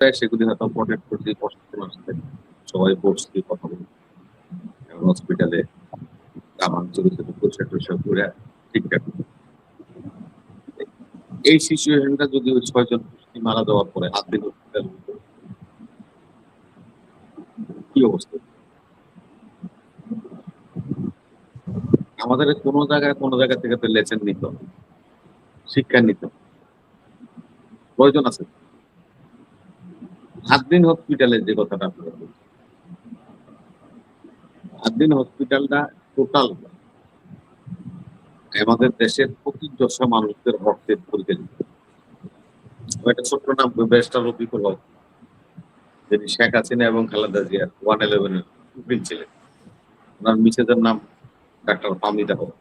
সেগুলি হয়তো প্রোটেক্ট করতে প্রশাসন আসছে, সবাই বসছি কথা বলি, হসপিটালে কামান ছোট ছোট পোশাক টোশাক করে ঠিকঠাক। এই সিচুয়েশনটা যদি ওই 6 জন মারা যাওয়ার পরে 8 দিন হসপিটাল, কি অবস্থা? আমাদের কোনো জায়গা থেকে তো লেসন নিত, শিক্ষা নিত, প্রয়োজন আছে। 8 দিন হসপিটালে যে কথাটা আপনারা বলছেন, 8 দিন হসপিটালটা টোটাল আমাদের দেশের প্রতি দশা মানুষদের রক্তের পরিচালিত। একটা ছোট্ট নাম ব্যারিস্টার রফিকুল হক, যিনি শেখ হাসিনা এবং খালেদা জিয়ার 111 এর উকিল ছিলেন। ওনার মিসেজের নাম ডাক্তার হামিদা হক,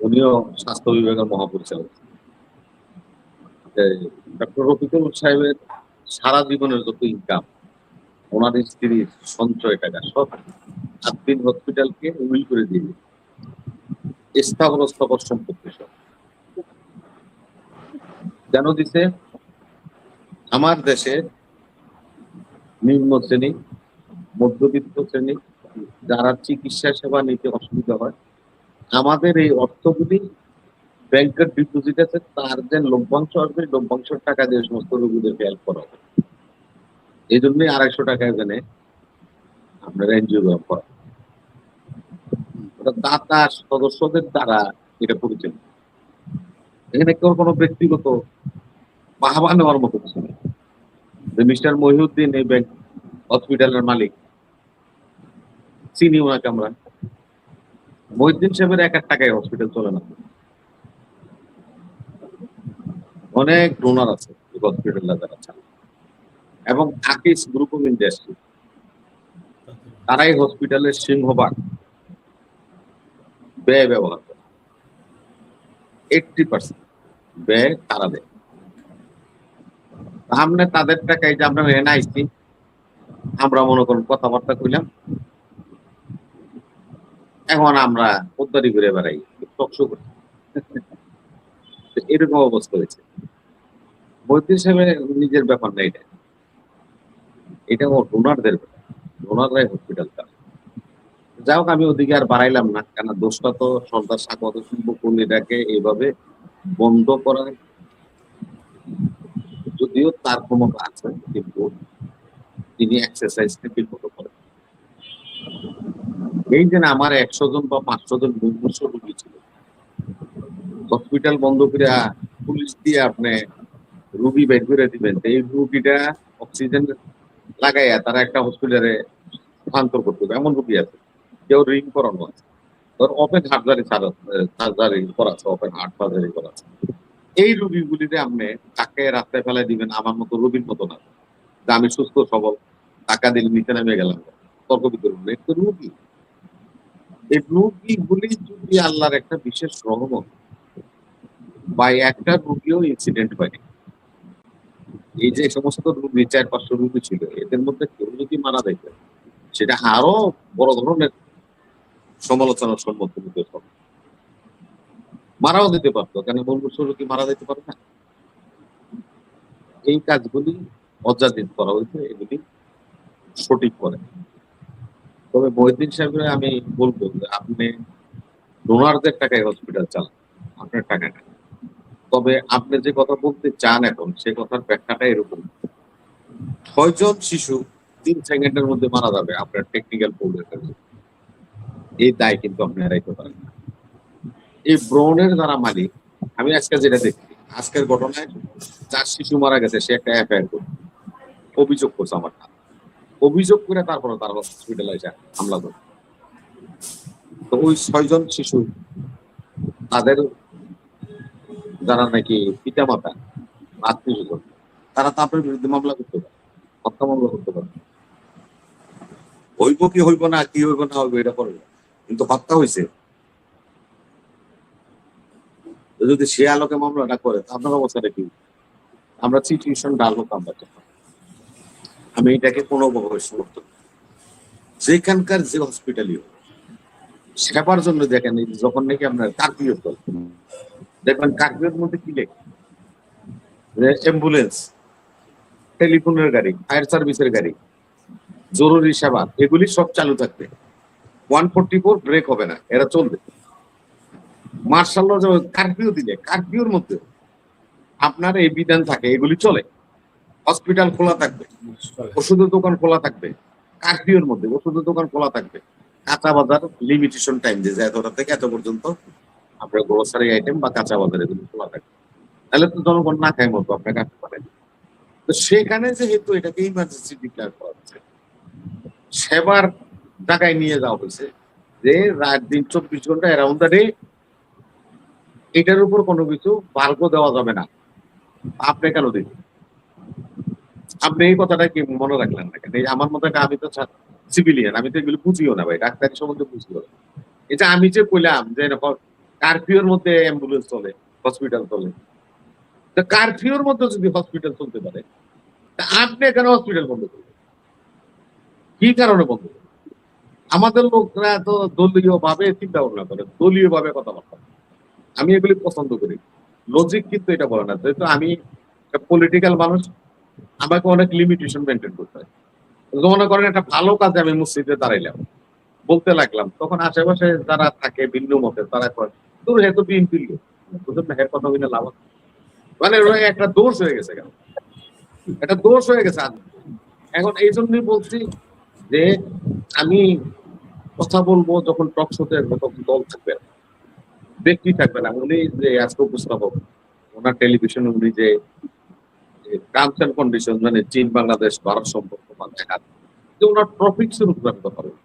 উনিও স্বাস্থ্য বিভাগের মহাপরিচালক। ডক্টর রফিকুল সাহেবের সারা জীবনের যত ইনকাম, ওনার স্ত্রীর সঞ্চয় টাকা সব 8 দিন হসপিটালকে উইল করে দিয়ে স্থাবর সম্পত্তি সব কেন দিছে? আমার দেশে নিম্ন শ্রেণী, মধ্যবিত্ত শ্রেণী যারা চিকিৎসা সেবা নিতে অসুবিধা হয়, আমাদের এই অর্থগুলি ব্যাংকের ডিপোজিট আছে, তার যে লভ্যাংশ আসবে লভ্যাংশের টাকা দিয়ে সমস্ত রোগীদেরকে হেল্প করা হবে। এই জন্যই 250 টাকা এখানে আপনার এনজিও করা, দাতা সদস্যদের দ্বারা এটা পরিচালিত। এখানে কেউ কোনো ব্যক্তিগত বাহবা নেওয়ার মতো কিছু নেই। মিস্টার মহিউদ্দিন এই ব্যাংক হসপিটালের মালিক, চিনি ওনাকে আমরা। মহিউদ্দিন সাহেবের 1 টাকায় হসপিটাল চলে না। অনেক ডোনার আছে হসপিটাল যারা চালায়, এবং আকিস গ্রুপ অফ ইন্ডাস্ট্রি, তারাই হসপিটালের সিংহভাগ ব্যয় ব্যবহার করে। 80% ব্যয় তারা দেয়। আমরা তাদের টাকায় যে আমরা এনে আইছি, আমরা মনে করুন কথাবার্তা কইলাম, এখন আমরা উদ্ধারি ঘুরে বেড়াই, টকশো করি। এরকম অবস্থা হয়েছে। মহিউদ্দিন সাহেবের নিজের ব্যাপার না, এটা ও ডোনারদের ব্যাপার। ডোনাররাই হসপিটাল চালায়। যাই হোক, আমি ওদিকে আর বাড়াইলাম না, কেন দোষটা তো সর্দার স্বাগত শিল্পকর্মীটাকে এইভাবে বন্ধ করার, যদিও তার ক্ষমতা আছে, কিন্তু তিনি এক্সারসাইজটা ঠিক মতো করেন। এই যে আমার 100 জন বা 500 জন মুমূর্ষ রোগী ছিল, হসপিটাল বন্ধ করে পুলিশ দিয়ে আপনি রুগী বের করে দিবেন, এই রুগীটা অক্সিজেন লাগাইয়া তারা একটা হসপিটালে স্থানান্তর করতে হবে, এমন রুগী আছে। কেউ রিং করানো আছে, ধর ওপেন সার্জারি করা আছে, ওপেন হার্ট সার্জারি করা আছে। এই রুগীগুলিতে আপনি তাকে রাস্তায় ফেলাই দিবেন আমার মতো রোগীর মতো না, যে আমি সুস্থ সবল, টাকা দিলে নিচে নেমে গেলাম, তর্ক বিতর্ক। একটু রুগী, এই রুগীগুলি যদি আল্লাহর একটা বিশেষ রহমত বা একটা রুগীও ইনসিডেন্ট হয়নি, এই যে সমস্ত রুগী 400-500 রুগী ছিল, এদের মধ্যে কেউ যদি মারা যেত, সেটা আরো বড় ধরনের সমালোচনার সম্মুখীন হতে হবে। মারাও দিতে পারতো, কেন মুমূর্ষু রোগী মারা যেতে পারে না? এই কাজগুলি অযাচিত করা হয়েছে, এগুলি সঠিক করে। তবে মহিউদ্দিন সাহেবরা আমি বলবো যে আপনি ডোনারদের টাকায় হসপিটাল চালান, আপনার টাকা না। তবে আপনি যে কথা বলতে চান এখন, সে কথার ব্যাখ্যাটা এরকম: 6 জন শিশু 3 সেকেন্ডের মধ্যে মারা যাবে আপনার টেকনিক্যাল প্রবলেমের কারণে, এই দায় কিন্তু আপনি এড়াইতে পারেন না। এই ব্রণের যারা মালিক, আমি আজকে যেটা দেখছি, আজকের ঘটনায় 4 শিশু মারা গেছে, সে একটা এফআইআর করছে, অভিযোগ করছে আমার নামে। অভিযোগ করে তারপরে তার হসপিটালে এসে হামলা করে। তো ওই 6 জন শিশু, তাদের যারা নাকি পিতা মাতা, আত্মীয়, তারা তো আপনার বিরুদ্ধে মামলা করতে পারে, হত্যা মামলা করতে পারে। হইব কি হইব না, কি হইব না হইব এটা করবে, কিন্তু হত্যা হয়েছে। যদি সে আলোকে মামলাটা করে, আপনার অবস্থাটা কি? আমরা সিচুয়েশন ডাল হোক, আমি এটাকে কোনোভাবে সমর্থন, যেখানকার যে হসপিটালই হোক, সেবার জন্য দেখেন, যখন নাকি আপনার কার্পিও চল, দেখবেন কার্পিওর মধ্যে কি লেখে, অ্যাম্বুলেন্স টেলিফোনের গাড়ি, ফায়ার সার্ভিসের গাড়ি, জরুরি সেবা, এগুলি সব চালু থাকবে। 144 ব্রেক হবে না, এরা চলবে। মার্শাল ল কারফিউ দিলে কারফিউর মধ্যে আপনার এই বিধান থাকে, এগুলি চলে। হসপিটাল খোলা থাকবে, ওষুধের দোকান খোলা থাকবে, কারফিউর মধ্যে ওষুধের দোকান খোলা থাকবে। কাঁচা বাজার লিমিটেশন টাইম দিয়ে যায় এতটা থেকে এত পর্যন্ত আপনার গ্রোসারি আইটেম বা কাঁচা বাজার এগুলো খোলা থাকবে। তাহলে তো জনগণ না খায় মতো আপনাকে আসতে পারে। তো সেখানে যেহেতু এটাকে ইমার্জেন্সি ডিক্লেয়ার করা হচ্ছে, সেবার জায়গায় নিয়ে যাওয়া হয়েছে যে রাত দিন 24 ঘন্টা অ্যারাউন্ড দ্য ডে এটার উপর কোনো কিছু বার্গো দেওয়া যাবে না। আপনি কেন দিবেন? আপনি এই কথাটা কি মনে রাখলেন না কেন? এই আমার মতো আমি তো সিভিলিয়ান, আমি তো এগুলো বুঝিও না ভাই, ডাক্তারি সম্বন্ধে বুঝিও না। এটা আমি যে কইলাম যে কারফিউর মধ্যে অ্যাম্বুলেন্স চলে, হসপিটাল চলে, তো কারফিউর মধ্যে যদি হসপিটাল চলতে পারে, তা আপনি কেন হসপিটাল বন্ধ করবেন? কি কারণে বন্ধ করবেন? আমাদের লোকরা তো দলীয় ভাবে চিন্তা ভাবনা করে, দলীয় ভাবে কথাবার্তা। আমি এগুলি পছন্দ করি। লজিক কিন্তু এটা বলে না। যেহেতু আমি পলিটিক্যাল মানুষ, আমাকে অনেক লিমিটেশন মেনটেন করতে হয়। মনে করেন একটা ভালো কাজে আমি মসজিদে দাঁড়াইলাম, বলতে লাগলাম, তখন আশেপাশে যারা থাকে ভিন্ন মতে তারা কয় তোর হেতু বিএনপির লোক, বুঝলেন না, হের কথা বলে লাভ আছে? মানে একটা দোষ হয়ে গেছে, কেন একটা দোষ হয়ে গেছে। এখন এই জন্যই বলছি যে আমি কথা বলবো যখন টক শোতে, তখন দল থাকবে না, ব্যক্তি থাকবে না। উনি যে আজকে উপস্থাপক, ওনার টেলিভিশনে উনি যে টার্মস এন্ড কন্ডিশন, মানে চীন বাংলাদেশ ভারত সম্পর্ক বা দেখা, যে ওনার টপিক্সের উপর আমি কথা বলবো।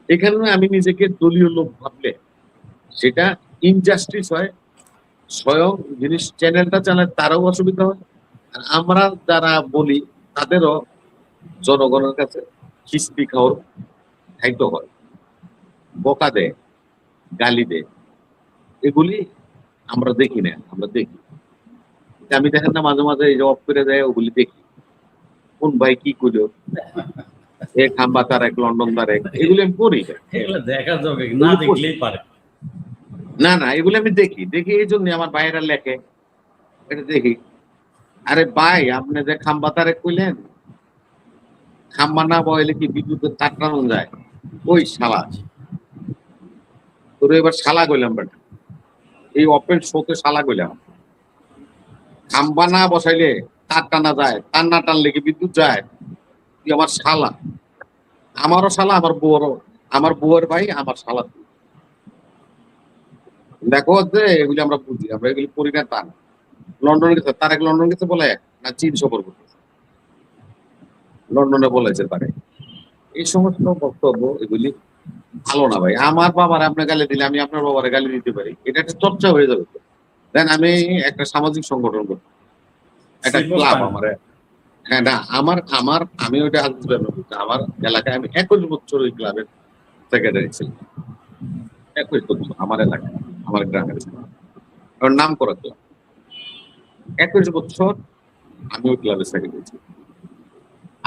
এখানে আমি নিজেকে দলীয় লোক ভাবলে সেটা ইনজাস্টিস হয়। স্বয়ং যিনি চ্যানেলটা চালায় তারও অসুবিধা হয়, আর আমরা যারা বলি তাদেরও জনগণের কাছে খিস্তি খাওয়ার খাইতে হয়, বকা দেয়, গালি দেয়, এগুলি আমরা দেখি না। আমরা দেখি, আমি দেখেন না মাঝে মাঝে এই যে অফ করে দেয়, ওগুলি দেখি কোন ভাই কি করলো, এ খাম্বা তারেক, লন্ডন তারেক, এগুলি আমি পড়ি না। এগুলো দেখার যোগ্য না, দেখলেই পারে না না, এগুলি আমি দেখি, দেখি এই জন্য আমার ভাইয়েরা লেখে, এটা দেখি। আরে ভাই, আপনি যে খাম্বা তারেক কইলেন, খাম্বা না বইলে কি বিদ্যুতের তার টানানো যায়? ওই শালা, তোর এবার শালা কইলাম বেটা, এই ওপেন শোতে শালা কইলাম। খাম্বা না বসাইলে তার টানা যায়, তার না টানলে কি বিদ্যুৎ যায়? তুই আমার শালা, আমারও শালা, আমার বউরও, আমার বউয়ের ভাই আমার শালা। দেখো যে এগুলি আমরা বুঝি, আমরা এগুলি করি না তা না। লন্ডনে গেছে, তারেক লন্ডন গেছে বলে না চীন সফর করতেছে, লন্ডনে বলেছে তারে। এই সমস্ত বক্তব্য এগুলি ভালো না ভাই। আমার বাবার আপনার গালি দিলে আমি আপনার বাবারে গালি দিতে পারি, এটা একটা চর্চা হয়ে যাবে। দেন আমি একটা সামাজিক সংগঠন করি, একটা ক্লাব আমার, হ্যাঁ না আমার আমার আমি ওইটা আমার এলাকায় আমি 21 বছর ওই ক্লাবের সেক্রেটারি ছিলাম। 21 বছর আমার এলাকায়, আমার গ্রামের নাম করা ক্লাব। 21 বছর আমি ওই ক্লাবের সেক্রেটারি ছিলাম।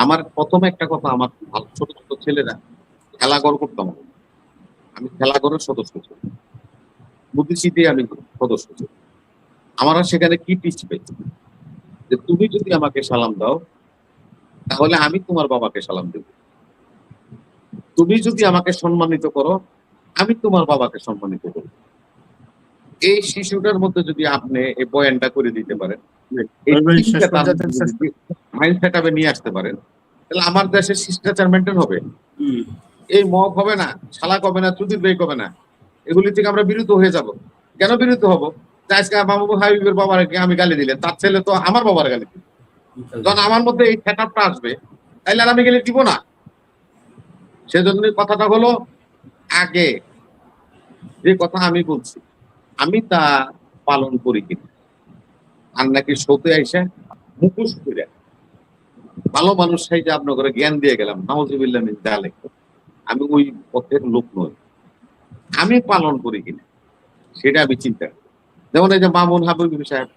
আমার প্রথম একটা কথা, আমার ছোট ছোট ছেলেরা খেলাঘর করতাম, আমি খেলাঘরের সদস্য ছিলাম, বুদ্ধিসিটি আমি সদস্য ছিলাম। আমরা সেখানে কি টিচ পেয়েছি যে তুমি যদি আমাকে সালাম দাও তাহলে আমি তোমার বাবাকে সালাম দেব, তুমি যদি আমাকে সম্মানিত করো আমি তোমার বাবাকে সম্মানিত করব। এই শিশুটার মধ্যে যদি আপনি এই বয়ানটা করে দিতে পারেন, মাইন্ড সেট আপে নিয়ে আসতে পারেন, তাহলে আমার দেশের শিষ্টাচার মেনটেন হবে। এই মগ হবে না, শালাক হবে না, চুদির বেক হবে না, এগুলি থেকে আমরা বিরত হয়ে যাব। কেন বিরত হব? আজকে মাহবুব হাবিবের বাবার আমি গালি দিলে তার ছেলে তো আমার বাবার গালি দিল, যখন আমার মধ্যে এই সেট আপটা আসবে তাইলে আর আমি গালি দিব না। সেজন্য কথাটা হলো, আগে যে কথা আমি বলছি আমি তা পালন করি কিনা, আর নাকি শোতে আইসা মুখোশ করে ভালো মানুষ সাইজে আপনার করে জ্ঞান দিয়ে গেলাম, নাউজুবিল্লাহ মিন যালিক, আমি ওই পথের লোক নই। আমি পালন করি কিনা সেটা আমি চিন্তা করি। যেমন এই যে মামুন হাবিব সাহেব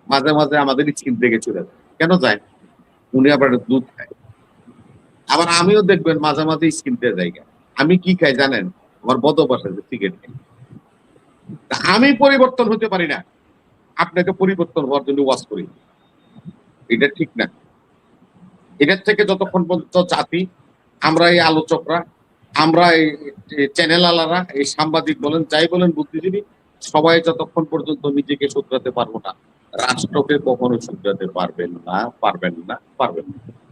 মাঝে মাঝে আমাদের স্কিন থেকে চলে যায়, কেন যায়? উনি আবার দুধ খায়। আবার আমিও দেখবেন মাঝে মাঝে স্কিন থেকে যাই। আমি কি খাই জানেন? আমার বদ অভ্যাস আছে, সিগারেট খাই। আমি পরিবর্তন হতে পারি না, আপনাকে পরিবর্তন হওয়ার জন্য ওয়াজ করি, এটা ঠিক না। এটার থেকে যতক্ষণ পর্যন্ত জাতি, আমরা এই আলোচকরা, আমরা এই চ্যানেল আলারা, এই সাংবাদিক বলেন, যাই বলেন, বুদ্ধিজীবী, সবাই যতক্ষণ পর্যন্ত নিজেকে শুধরাতে পারবো না, রাষ্ট্রকে কখনো শুধরাতে পারবেন না, পারবেন না, পারবেন না।